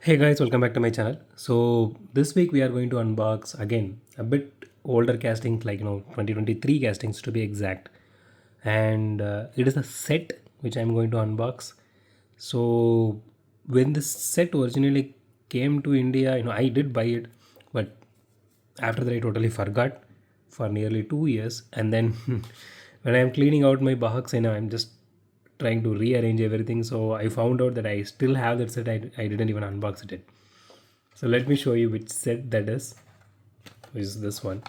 Hey guys, welcome back to my channel. So this week we are going to unbox again a bit older casting, like 2023 castings to be exact, and it is a set which I'm going to unbox. So when this set originally came to India, I did buy it, but after that I totally forgot for nearly 2 years, and then when I'm cleaning out my box, I'm just trying to rearrange everything. So I found out that I still have that set. I didn't even unbox it. So let me show you which set that is, which is this one.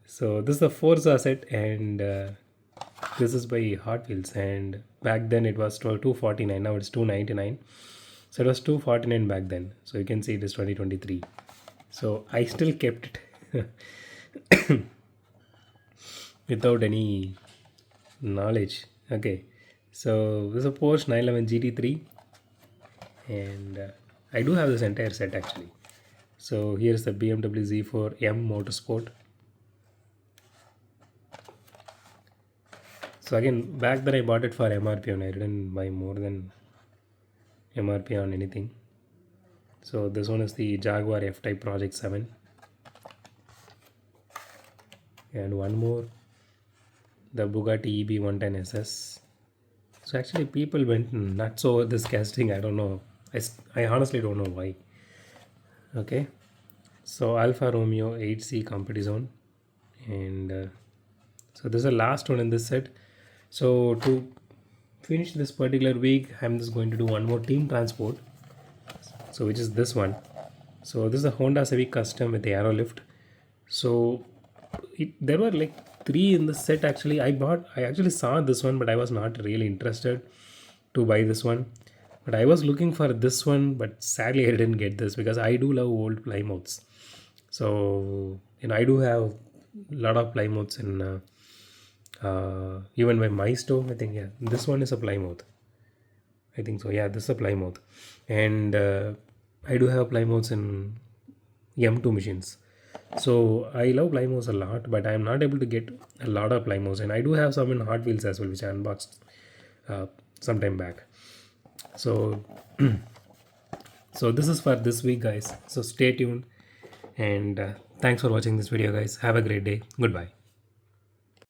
So this is the Forza set, and this is by Hot Wheels. And back then it was 249. Now it's 299. So it was 249 back then. So you can see it is 2023. So I still kept it without any knowledge. Okay. So this is a Porsche 911 GT3, and I do have this entire set actually. So here's the BMW Z4 M Motorsport. So again, back then I bought it for MRP and I didn't buy more than MRP on anything. So this one is the Jaguar F-Type Project 7. And one more, the Bugatti EB110 SS. So actually people went nuts over this casting. I don't know. I honestly don't know why. Okay. So Alfa Romeo 8C Comfort Zone. And so this is the last one in this set. So to finish this particular week, I'm just going to do one more team transport. So which is this one. So this is a Honda Civic Custom with the aero lift. So there were like 3 in the set actually. I actually saw this one, but I was not really interested to buy this one. But I was looking for this one, but sadly I didn't get this because I do love old Plymouths. So I do have a lot of Plymouths in even by my store. I think this one is a Plymouth. I think so. Yeah, this is a Plymouth, and I do have Plymouths in M2 machines. So I love Plymouths a lot, but I am not able to get a lot of Plymouths, and I do have some in Hot Wheels as well, which I unboxed some time back. So so this is for this week, guys. So stay tuned, and thanks for watching this video, guys. Have a great day. Goodbye.